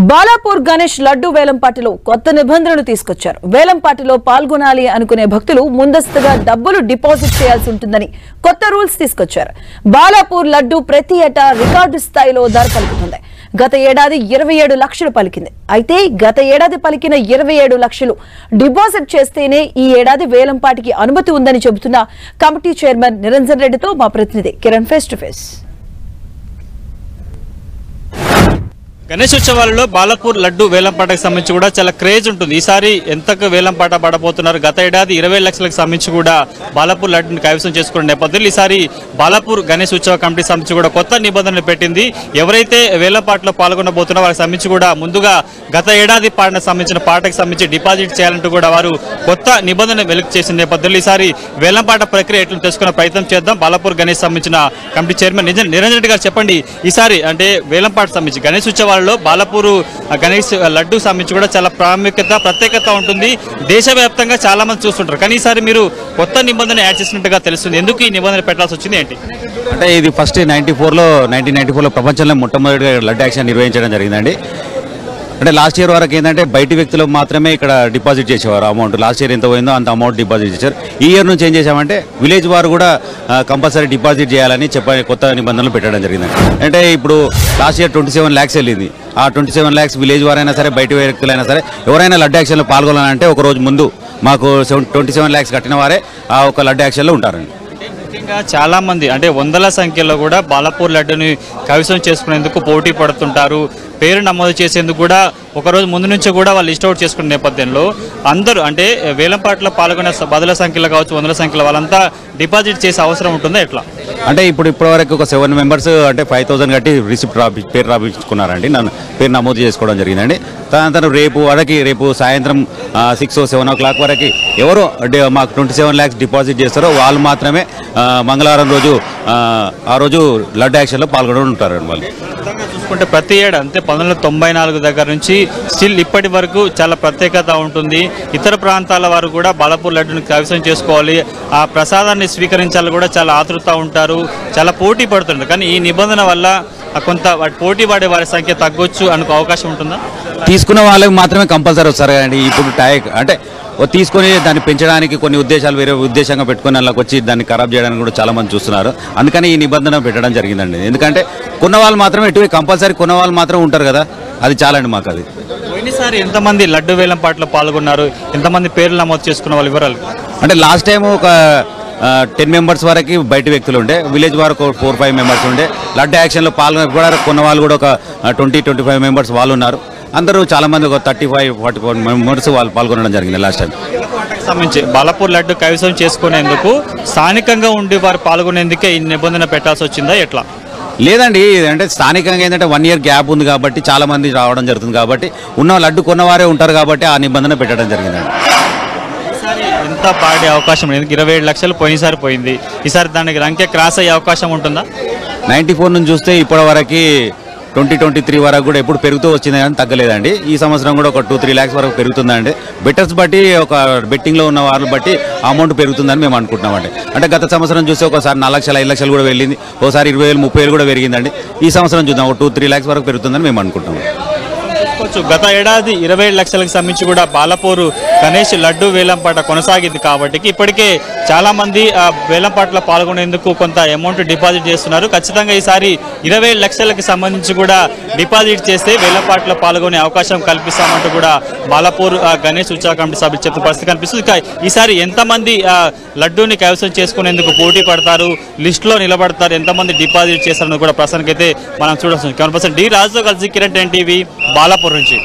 బాలాపూర్ గణేష్ లడ్డు వేలంపాటిలో కొత్త నిబంధనలు తీసుకొచ్చారు. వేలంపాటిలో పాల్గొనాలి అనుకునే భక్తులు ముందస్తుగా డబ్బులు డిపాజిట్ చేయాల్సి ఉంటుందని కొత్త రూల్స్ తీసుకొచ్చారు. బాలాపూర్ లడ్డు ప్రతి ఏటా రికార్డు స్థాయిలో ధర పలుకుతుంది. గత ఏడాది 27 లక్షలు పలికింది. అయితే గత ఏడాది పలికిన 27 లక్షలు డిపాజిట్ చేస్తేనే ఈ ఏడాది వేలంపాటికి అనుమతి ఉందని చెబుతున్న కమిటీ చైర్మన్ నిరంజన్ రెడ్డితో మా ప్రతినిధి Kiran face to face. Ganesh ఉత్సవాలలో బాలాపూర్ లడ్డు వేలంపాటకు సంబంధించి కూడా చాలా క్రేజ్ ఉంటుంది. ఈసారి ఎంతకు వేలంపాట పడబోతున్నారు? గత ఏడాది 20 లక్షలకు సంబంధించి కూడా బాలాపూర్ లడ్డును కైవసం చేసుకున్న నేపథ్యంలో ఈసారి బాలాపూర్ గణేష్ ఉత్సవ కమిటీ సంబంధించి కూడా కొత్త నిబంధనలు పెట్టింది. ఎవరైతే వేలంపాటలో పాల్గొనబోతున్నారో వారికి సంబంధించి కూడా ముందుగా గత ఏడాది పాడిన సంబంధించిన పాటకు సంబంధించి డిపాజిట్ చేయాలంటూ కూడా వారు కొత్త నిబంధన వెలుగు చేసిన నేపథ్యంలో ఈసారి వేలంపాట ప్రక్రియ ఎట్లా తెలుసుకునే ప్రయత్నం చేద్దాం. బాలాపూర్ గణేష్ సంబంధించిన కమిటీ చైర్మన్ నిరంజన్ రెడ్డి గారు చెప్పండి, ఈసారి అంటే వేలంపాట సంబంధించి గణేష్ ఉత్సవాలు బాలాపూర్ గణేష్ లడ్డు సంబంధించి కూడా చాలా ప్రత్యేకత ఉంటుంది. దేశవ్యాప్తంగా చాలా మంది చూస్తుంటారు. కానీ ఈసారి మీరు కొత్త నిబంధన యాడ్ చేసినట్టుగా తెలుస్తుంది. ఎందుకు ఈ నిబంధన పెట్టాల్సి వచ్చింది ఏంటి? అంటే ఇది ఫస్ట్ 1994లో ప్రపంచంలో మొట్టమొదటిగా లడ్డు యాక్షన్ నిర్వహించడం జరిగిందండి. అంటే లాస్ట్ ఇయర్ వరకు ఏంటంటే బయట వ్యక్తులు మాత్రమే ఇక్కడ డిపాజిట్ చేసేవారు అమౌంట్. లాస్ట్ ఇయర్ ఎంత పోయిందో అంత అమౌంట్ డిపాజిట్ చేశారు. ఈ ఇయర్ నుంచి ఏం చేశామంటే విలేజ్ వారు కూడా కంపల్సరీ డిపాజిట్ చేయాలని కొత్త నిబంధనలు పెట్టడం జరిగింది. అంటే ఇప్పుడు లాస్ట్ ఇయర్ 27 lakhs వెళ్ళింది. ఆ 27 lakhs విలేజ్ వారైనా సరే బయట వ్యక్తులైనా సరే ఎవరైనా లడ్డు యాక్షన్లో పాల్గొనాలంటే ఒక రోజు ముందు మాకు 27 lakhs కట్టిన వారే ఆ ఒక లడ్డు యాక్షన్లో ఉంటారండి. ముఖ్యంగా చాలా మంది అంటే వందల సంఖ్యలో కూడా బాలాపూర్ లడ్డుని కైవసం చేసుకునేందుకు పోటీ పడుతుంటారు. పేరు నమోదు చేసేందుకు కూడా ఒకరోజు ముందు నుంచి కూడా వాళ్ళు లిస్ట్ అవుట్ చేసుకునే నేపథ్యంలో అందరూ అంటే వేలంపాట్లో పాల్గొనే బదుల సంఖ్యలో కావచ్చు వందల సంఖ్యలో వాళ్ళంతా డిపాజిట్ చేసే అవసరం ఉంటుందా ఎట్లా? అంటే ఇప్పటివరకు ఒక 7 members అంటే 5,000 కట్టి రిసిప్ట్ పేరు రాపించుకున్నారండి. నన్ను పేరు నమోదు చేసుకోవడం జరిగిందండి. తను రేపు సాయంత్రం 6 or 7 o'clock వరకు ఎవరు మాకు 27 lakhs డిపాజిట్ చేస్తారో వాళ్ళు మాత్రమే మంగళవారం రోజు ఆ రోజు లడ్డు యాక్షన్లో పాల్గొని ఉంటారండి. వాళ్ళు చూసుకుంటే ప్రతి ఏడాది అంటే 1994 దగ్గర నుంచి స్టిల్ ఇప్పటి వరకు చాలా ప్రత్యేకత ఉంటుంది. ఇతర ప్రాంతాల వారు కూడా బాలాపూర్ లడ్డును కైవసం చేసుకోవాలి, ఆ ప్రసాదాన్ని స్వీకరించాలని కూడా చాలా ఆతృత ఉంటారు, చాలా పోటీ పడుతుంటారు. కానీ ఈ నిబంధన వల్ల కొంత పోటీ పడే వారి సంఖ్య తగ్గొచ్చు అనుకో అవకాశం ఉంటుందా? తీసుకున్న వాళ్ళకి మాత్రమే కంపల్సరీ వస్తారు కదండి. ఇప్పుడు అంటే తీసుకొని దాన్ని పెంచడానికి కొన్ని ఉద్దేశాలు వేరే ఉద్దేశంగా పెట్టుకుని వాళ్ళకి వచ్చి దాన్ని ఖరాబ్ చేయడానికి కూడా చాలా మంది చూస్తున్నారు. అందుకని ఈ నిబంధన పెట్టడం జరిగిందండి. ఎందుకంటే కొన్న వాళ్ళు మాత్రమే ఎటువంటి కంపల్సరీ కొన్న వాళ్ళు మాత్రం ఉంటారు కదా, అది చాలండి మాకు. అది పోయినసారి ఎంతమంది లడ్డు వేలంపాట్లో పాల్గొన్నారు, ఎంతమంది పేర్లు నమోదు చేసుకున్న వాళ్ళ వివరాలు? అంటే లాస్ట్ టైం ఒక 10 members వరకు బయట వ్యక్తులు ఉండే, విలేజ్ వారు ఒక 4-5 members ఉండే. లడ్డు యాక్షన్లో పాల్గొన కూడా కొన్న వాళ్ళు కూడా ఒక 20-25 members వాళ్ళు ఉన్నారు. అందరూ చాలా మంది ఒక 35-40 members వాళ్ళు పాల్గొనడం జరిగింది లాస్ట్ టైం. సంబంధించి బాలాపూర్ లడ్డు కైవసం చేసుకునేందుకు స్థానికంగా ఉండి వారు పాల్గొనేందుకే ఈ నిబంధన పెట్టాల్సి వచ్చిందా ఎట్లా? లేదండి, అంటే స్థానికంగా ఏంటంటే 1 year గ్యాప్ ఉంది కాబట్టి చాలా మంది రావడం జరుగుతుంది కాబట్టి ఉన్న లడ్డు కొన్నవారే ఉంటారు కాబట్టి ఆ నిబంధన పెట్టడం జరిగిందండి. ఈసారి ఎంత పాడే అవకాశం లేదు? 27 లక్షలు పోయినసారి పోయింది, ఈసారి దానికి రంకె క్రాస్ అయ్యే అవకాశం ఉంటుందా? 94 నుంచి చూస్తే ఇప్పటి వరకు 2023 వరకు కూడా ఎప్పుడు పెరుగుతూ వచ్చింది కానీ తగ్గలేదండి. ఈ సంవత్సరం కూడా ఒక 2-3 lakhs వరకు పెరుగుతుందండి. బెటర్స్ బట్టి ఒక బెట్టింగ్లో ఉన్న వాళ్ళని బట్టి అమౌంట్ పెరుగుతుందని మేము అనుకుంటున్నామండి. అంటే గత సంవత్సరం చూస్తే ఒకసారి 4 లక్షలు 5 లక్షలు కూడా వెళ్ళింది, ఒకసారి 20,000-30,000 కూడా పెరిగిందండి. ఈ సంవత్సరం చూద్దాం ఒక 2-3 lakhs వరకు పెరుగుతుందని మేము అనుకుంటున్నాం. గత ఏడాది 27 లక్షలకు సంబంధించి కూడా బాలాపూర్ గణేష్ లడ్డు వేలంపాట కొనసాగింది కాబట్టి ఇప్పటికే చాలా మంది ఆ వేలంపాటలో పాల్గొనేందుకు కొంత అమౌంట్ డిపాజిట్ చేస్తున్నారు. ఖచ్చితంగా ఈసారి 27 లక్షలకు సంబంధించి కూడా డిపాజిట్ చేస్తే వేలంపాటలో పాల్గొనే అవకాశం కల్పిస్తామంటూ కూడా బాలాపూర్ గణేష్ ఉత్సవ కమిటీ సభ్యులు చెప్తున్న పరిస్థితి కనిపిస్తుంది. ఇక ఈసారి ఎంతమంది లడ్డూని కైవసం చేసుకునేందుకు పోటీ పడతారు, లిస్టులో నిలబడతారు, ఎంతమంది డిపాజిట్ చేస్తారని కూడా ప్రస్తుతానికైతే మనం చూడాల్సింది. 100% డి రాజుతో కలిసి కిరణ్ 10 TV బాలాపూర్ నుంచి.